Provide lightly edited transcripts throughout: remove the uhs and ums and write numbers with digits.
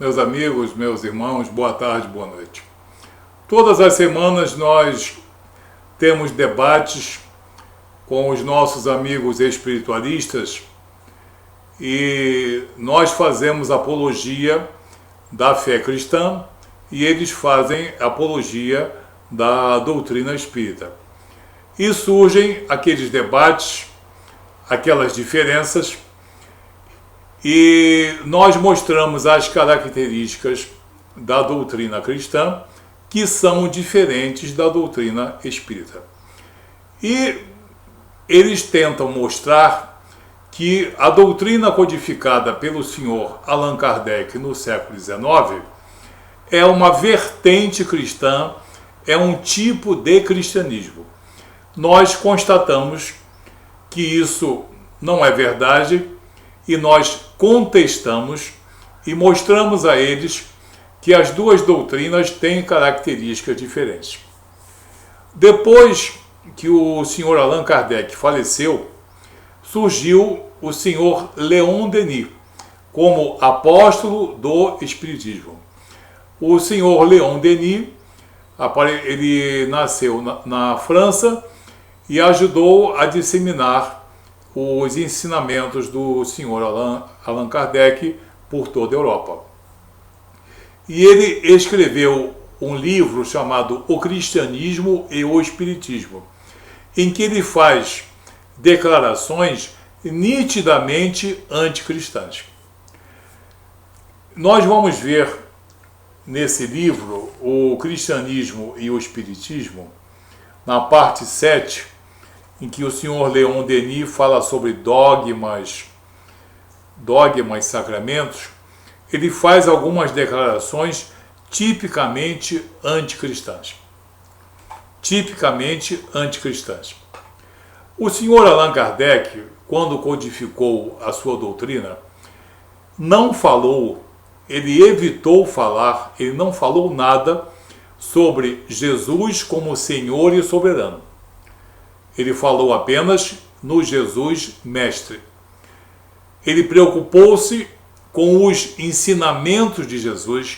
meus amigos, meus irmãos, boa tarde, boa noite. Todas as semanas nós temos debates com os nossos amigos espiritualistas e nós fazemos apologia da fé cristã e eles fazem apologia da doutrina espírita. E surgem aqueles debates, aquelas diferenças, e nós mostramos as características da doutrina cristã que são diferentes da doutrina espírita. E eles tentam mostrar que a doutrina codificada pelo senhor Allan Kardec no século XIX é uma vertente cristã, é um tipo de cristianismo. Nós constatamos que isso não é verdade e nós contestamos e mostramos a eles que as duas doutrinas têm características diferentes. Depois que o senhor Allan Kardec faleceu, surgiu o senhor Leon Denis como apóstolo do Espiritismo. O senhor Leon Denis, ele nasceu na França e ajudou a disseminar os ensinamentos do senhor Allan Kardec por toda a Europa. E ele escreveu um livro chamado O Cristianismo e o Espiritismo, em que ele faz declarações nitidamente anticristãs. Nós vamos ver nesse livro, O Cristianismo e o Espiritismo, na parte 7, em que o senhor Leon Denis fala sobre dogmas, sacramentos, ele faz algumas declarações tipicamente anticristãs. O senhor Allan Kardec, quando codificou a sua doutrina, não falou, ele evitou falar, ele não falou nada sobre Jesus como Senhor e soberano. Ele falou apenas no Jesus Mestre. Ele preocupou-se com os ensinamentos de Jesus,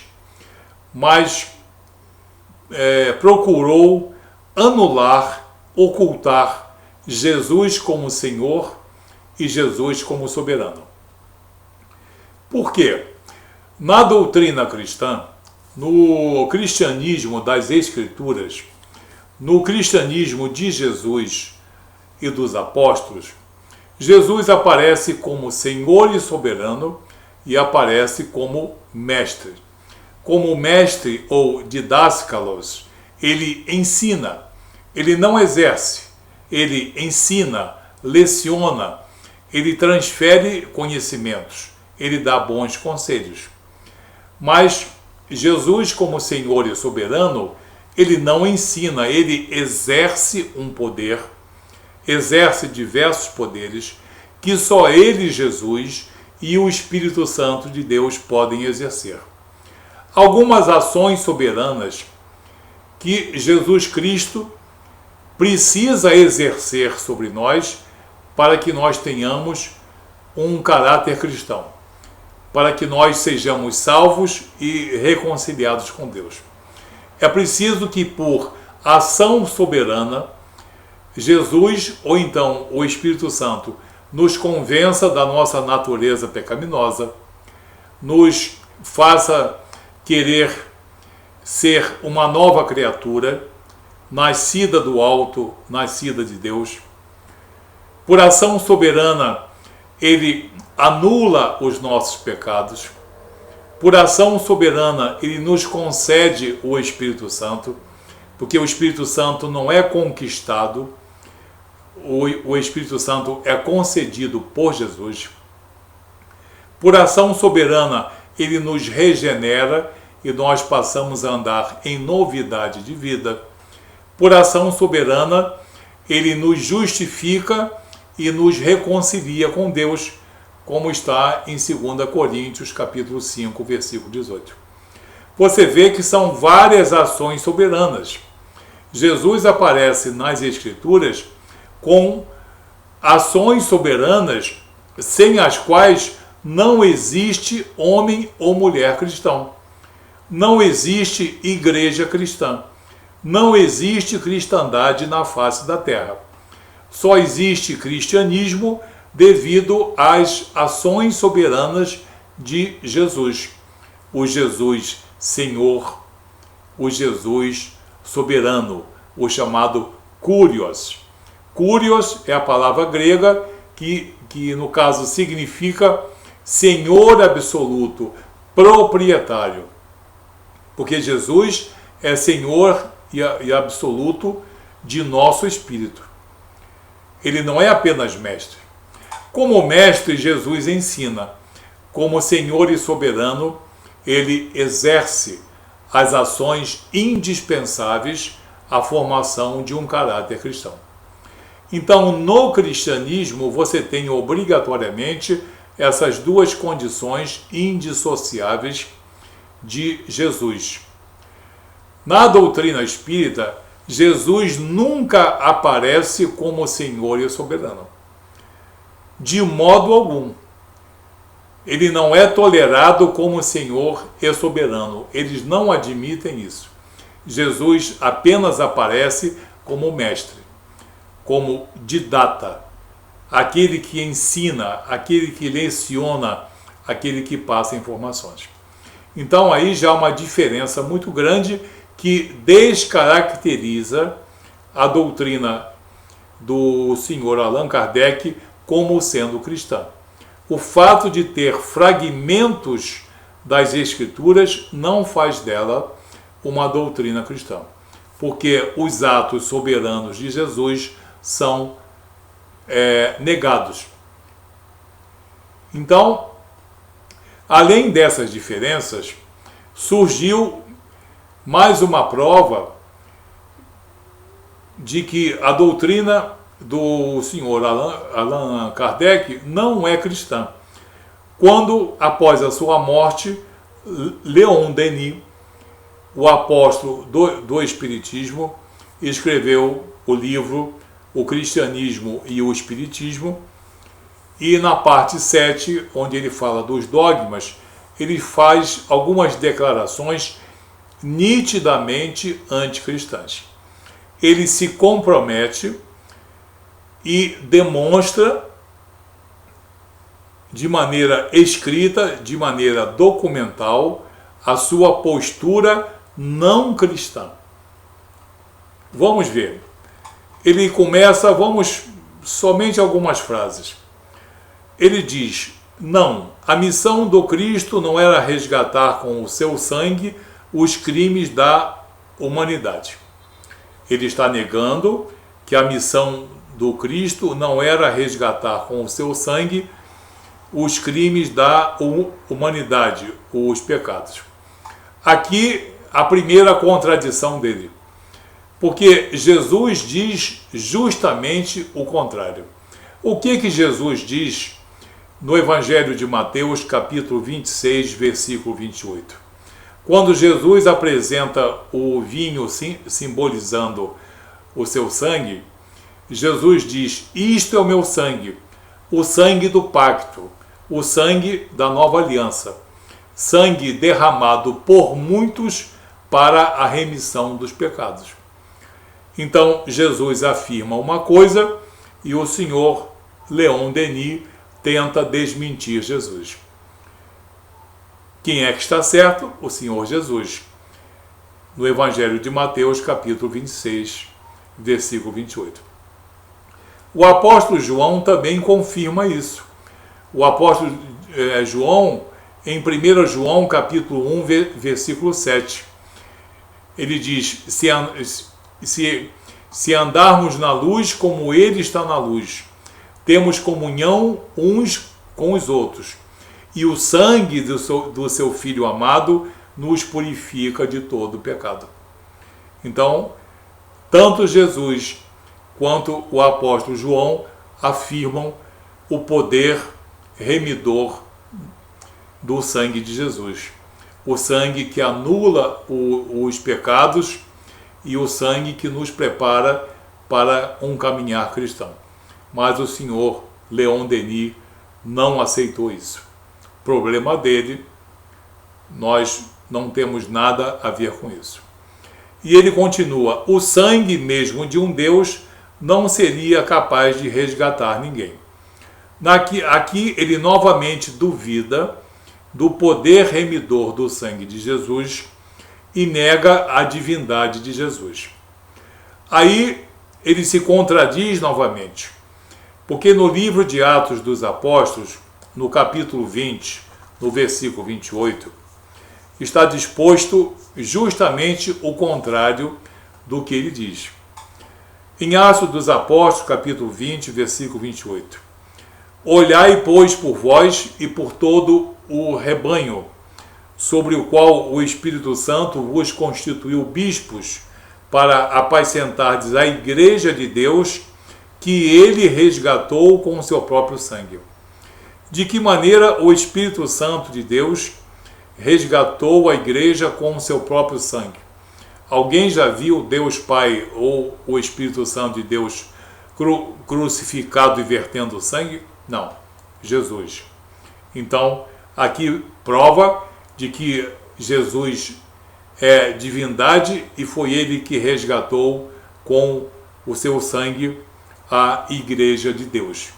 mas procurou anular, ocultar Jesus como Senhor e Jesus como soberano. Por quê? Na doutrina cristã, no cristianismo das Escrituras, no cristianismo de Jesus e dos apóstolos, Jesus aparece como Senhor e soberano e aparece como mestre. Como mestre ou didáskalos, ele ensina, ele não exerce, ele ensina, leciona, ele transfere conhecimentos, ele dá bons conselhos. Mas Jesus, como Senhor e soberano, ele não ensina, ele exerce um poder, exerce diversos poderes que só ele, Jesus, e o Espírito Santo de Deus podem exercer. Algumas ações soberanas que Jesus Cristo precisa exercer sobre nós para que nós tenhamos um caráter cristão, para que nós sejamos salvos e reconciliados com Deus. É preciso que, por ação soberana, Jesus, ou então o Espírito Santo, nos convença da nossa natureza pecaminosa, nos faça querer ser uma nova criatura, nascida do alto, nascida de Deus. Por ação soberana, ele anula os nossos pecados. Por ação soberana, ele nos concede o Espírito Santo, porque o Espírito Santo não é conquistado, o Espírito Santo é concedido por Jesus. Por ação soberana, ele nos regenera e nós passamos a andar em novidade de vida. Por ação soberana, ele nos justifica e nos reconcilia com Deus, como está em 2 Coríntios, capítulo 5, versículo 18. Você vê que são várias ações soberanas. Jesus aparece nas Escrituras com ações soberanas sem as quais não existe homem ou mulher cristão. Não existe igreja cristã. Não existe cristandade na face da terra. Só existe cristianismo devido às ações soberanas de Jesus. O Jesus Senhor, o Jesus soberano, o chamado Kyrios. Kyrios é a palavra grega que no caso significa Senhor absoluto, proprietário. Porque Jesus é Senhor e absoluto de nosso espírito. Ele não é apenas mestre. Como mestre, Jesus ensina. Como Senhor e soberano, ele exerce as ações indispensáveis à formação de um caráter cristão. Então, no cristianismo, você tem obrigatoriamente essas duas condições indissociáveis de Jesus. Na doutrina espírita, Jesus nunca aparece como Senhor e soberano. De modo algum. Ele não é tolerado como Senhor e soberano. Eles não admitem isso. Jesus apenas aparece como mestre, como didata, aquele que ensina, aquele que leciona, aquele que passa informações. Então aí já há uma diferença muito grande que descaracteriza a doutrina do senhor Allan Kardec como sendo cristã. O fato de ter fragmentos das escrituras não faz dela uma doutrina cristã, porque os atos soberanos de Jesus são negados. Então, além dessas diferenças, surgiu mais uma prova de que a doutrina do senhor Allan Kardec não é cristã. Quando, após a sua morte, Leon Denis, o apóstolo do Espiritismo, escreveu o livro O Cristianismo e o Espiritismo, e na parte 7, onde ele fala dos dogmas, ele faz algumas declarações nitidamente anticristãs. Ele se compromete e demonstra de maneira escrita, de maneira documental, a sua postura não cristã. Vamos ver. Ele começa, vamos somente algumas frases. Ele diz: não, a missão do Cristo não era resgatar com o seu sangue os crimes da humanidade. Ele está negando que a missão do Cristo não era resgatar com o seu sangue os crimes da humanidade, os pecados. Aqui a primeira contradição dele, porque Jesus diz justamente o contrário. O que Jesus diz no Evangelho de Mateus, capítulo 26, versículo 28? Quando Jesus apresenta o vinho simbolizando o seu sangue, Jesus diz: isto é o meu sangue, o sangue do pacto, o sangue da nova aliança, sangue derramado por muitos para a remissão dos pecados. Então Jesus afirma uma coisa e o senhor Leon Denis tenta desmentir Jesus. Quem é que está certo? O Senhor Jesus. No Evangelho de Mateus, capítulo 26, versículo 28. O apóstolo João também confirma isso. O apóstolo João, em 1 João, capítulo 1, versículo 7, ele diz: se andarmos na luz como ele está na luz, temos comunhão uns com os outros, e o sangue do seu Filho amado nos purifica de todo pecado. Então, tanto Jesus quanto o apóstolo João afirmam o poder remidor do sangue de Jesus. O sangue que anula os pecados e o sangue que nos prepara para um caminhar cristão. Mas o senhor Leon Denis não aceitou isso. problema dele, nós não temos nada a ver com isso. E ele continua: o sangue mesmo de um Deus não seria capaz de resgatar ninguém. Aqui ele novamente duvida do poder remidor do sangue de Jesus e nega a divindade de Jesus. Aí ele se contradiz novamente, porque no livro de Atos dos Apóstolos, no capítulo 20, no versículo 28, está disposto justamente o contrário do que ele diz. Em Atos dos Apóstolos, capítulo 20, versículo 28. Olhai, pois, por vós e por todo o rebanho, sobre o qual o Espírito Santo vos constituiu bispos, para apacentardes a igreja de Deus, que ele resgatou com o seu próprio sangue. De que maneira o Espírito Santo de Deus resgatou a igreja com o seu próprio sangue? Alguém já viu Deus Pai ou o Espírito Santo de Deus crucificado e vertendo sangue? Não, Jesus. Então, aqui prova de que Jesus é divindade e foi ele que resgatou com o seu sangue a igreja de Deus.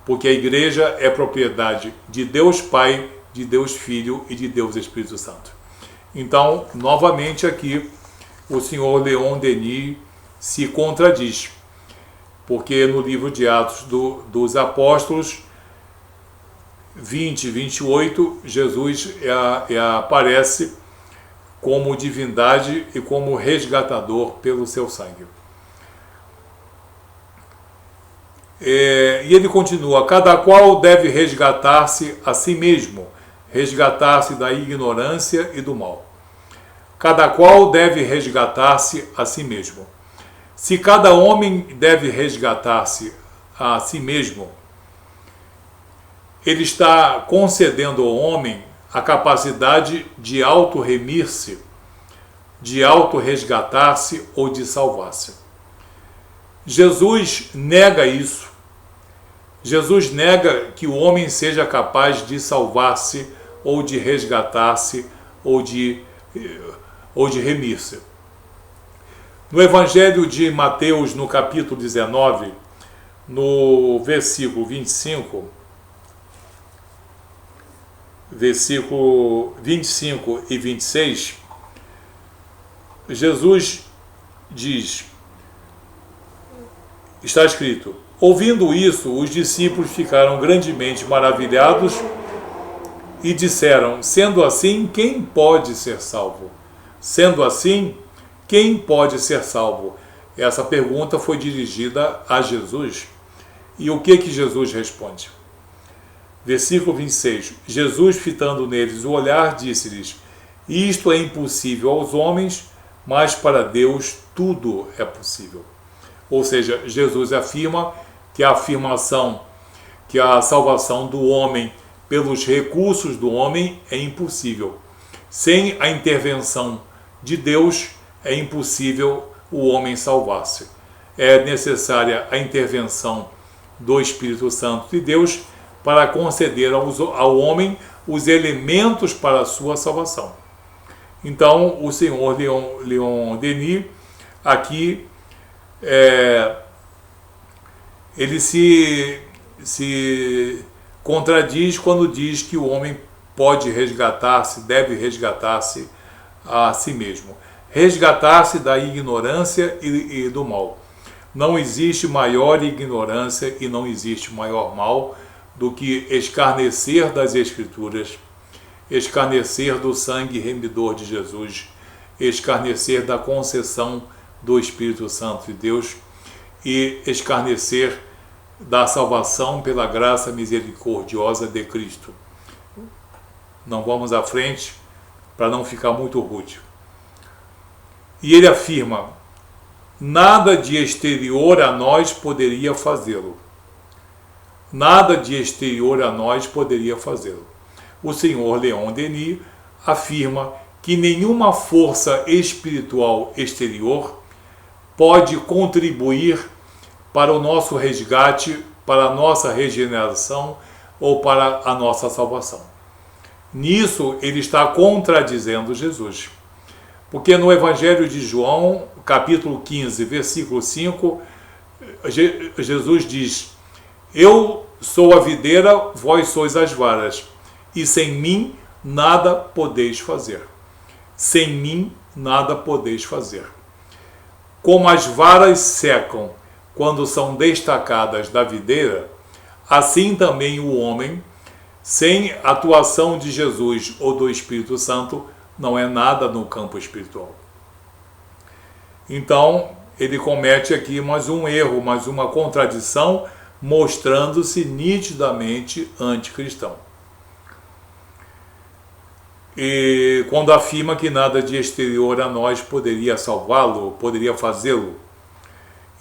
Porque a igreja é propriedade de Deus Pai, de Deus Filho e de Deus Espírito Santo. Então, novamente aqui, o senhor Leon Denis se contradiz, porque no livro de Atos dos Apóstolos 20 e 28, Jesus aparece como divindade e como resgatador pelo seu sangue. E ele continua: cada qual deve resgatar-se a si mesmo, resgatar-se da ignorância e do mal. Cada qual deve resgatar-se a si mesmo. Se cada homem deve resgatar-se a si mesmo, ele está concedendo ao homem a capacidade de auto-remir-se, de auto-resgatar-se ou de salvar-se. Jesus nega isso. Jesus nega que o homem seja capaz de salvar-se ou de resgatar-se ou de remir-se. No Evangelho de Mateus, no capítulo 19, no versículo 25, versículo 25 e 26, Jesus diz, está escrito: ouvindo isso, os discípulos ficaram grandemente maravilhados e disseram: sendo assim, quem pode ser salvo? Sendo assim, quem pode ser salvo? Essa pergunta foi dirigida a Jesus. E o que Jesus responde? Versículo 26. Jesus, fitando neles o olhar, disse-lhes: isto é impossível aos homens, mas para Deus tudo é possível. Ou seja, Jesus afirma que a salvação do homem pelos recursos do homem é impossível. Sem a intervenção de Deus, é impossível o homem salvar-se. É necessária a intervenção do Espírito Santo de Deus para conceder ao homem os elementos para a sua salvação. Então, o senhor Leon Denis, aqui, ele se contradiz quando diz que o homem pode resgatar-se, deve resgatar-se a si mesmo. Resgatar-se da ignorância e do mal. Não existe maior ignorância e não existe maior mal do que escarnecer das Escrituras, escarnecer do sangue remidor de Jesus, escarnecer da concessão do Espírito Santo de Deus e escarnecer da salvação pela graça misericordiosa de Cristo. Não vamos à frente para não ficar muito rude. E ele afirma: nada de exterior a nós poderia fazê-lo. Nada de exterior a nós poderia fazê-lo. O senhor Leon Denis afirma que nenhuma força espiritual exterior pode contribuir para o nosso resgate, para a nossa regeneração ou para a nossa salvação. Nisso ele está contradizendo Jesus. Porque no Evangelho de João, capítulo 15, versículo 5, Jesus diz: eu sou a videira, vós sois as varas, e sem mim nada podeis fazer. Sem mim nada podeis fazer. Como as varas secam quando são destacadas da videira, assim também o homem, sem atuação de Jesus ou do Espírito Santo, não é nada no campo espiritual. Então, ele comete aqui mais um erro, mais uma contradição, mostrando-se nitidamente anticristão. E quando afirma que nada de exterior a nós poderia salvá-lo, poderia fazê-lo.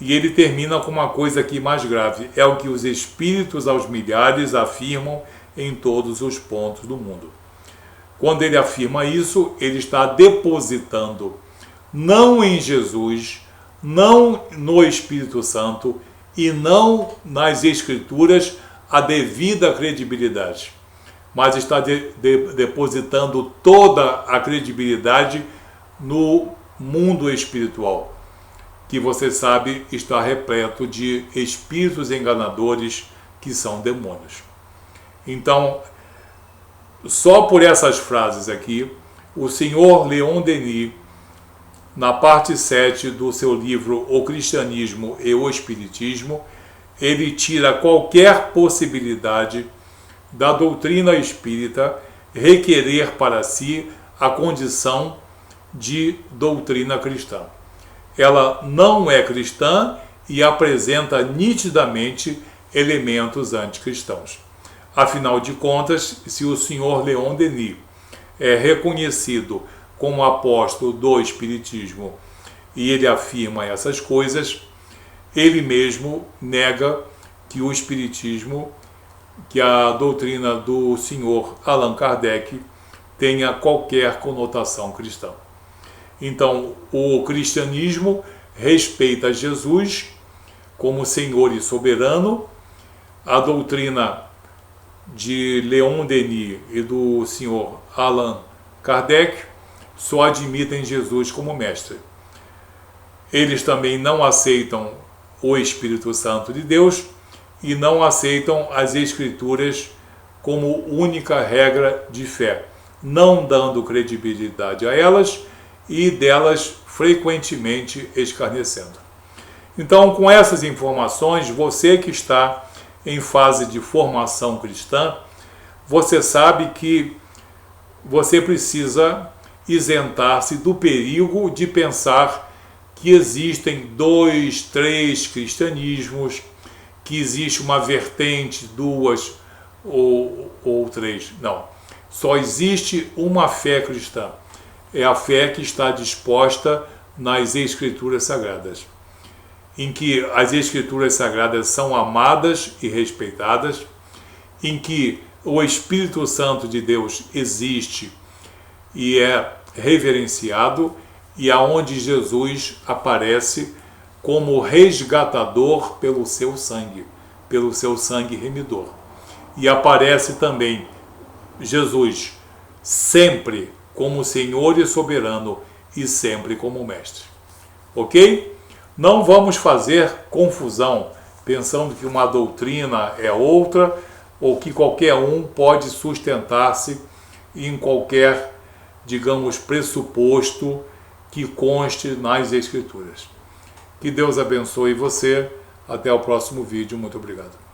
E ele termina com uma coisa aqui mais grave: é o que os espíritos aos milhares afirmam em todos os pontos do mundo. Quando ele afirma isso, ele está depositando não em Jesus, não no Espírito Santo e não nas Escrituras a devida credibilidade, mas está depositando toda a credibilidade no mundo espiritual, que você sabe está repleto de espíritos enganadores que são demônios. Então, só por essas frases aqui, o senhor Leon Denis, na parte 7 do seu livro O Cristianismo e o Espiritismo, ele tira qualquer possibilidade da doutrina espírita requerer para si a condição de doutrina cristã. Ela não é cristã e apresenta nitidamente elementos anticristãos. Afinal de contas, se o senhor Leon Denis é reconhecido como apóstolo do Espiritismo e ele afirma essas coisas, ele mesmo nega que o Espiritismo, que a doutrina do senhor Allan Kardec, tenha qualquer conotação cristã. Então, o cristianismo respeita Jesus como Senhor e soberano. A doutrina de Leon Denis e do senhor Allan Kardec só admitem Jesus como mestre. Eles também não aceitam o Espírito Santo de Deus e não aceitam as Escrituras como única regra de fé, não dando credibilidade a elas e delas frequentemente escarnecendo. Então, com essas informações, você que está em fase de formação cristã, você sabe que você precisa isentar-se do perigo de pensar que existem 2, 3 cristianismos, que existe uma vertente, 2 ou 3. Não. Só existe uma fé cristã. É a fé que está disposta nas Escrituras Sagradas, em que as Escrituras Sagradas são amadas e respeitadas, em que o Espírito Santo de Deus existe e é reverenciado, e aonde Jesus aparece como resgatador pelo seu sangue remidor. E aparece também Jesus sempre como Senhor e soberano e sempre como mestre. Ok? Não vamos fazer confusão pensando que uma doutrina é outra ou que qualquer um pode sustentar-se em qualquer, digamos, pressuposto que conste nas Escrituras. Que Deus abençoe você. Até o próximo vídeo. Muito obrigado.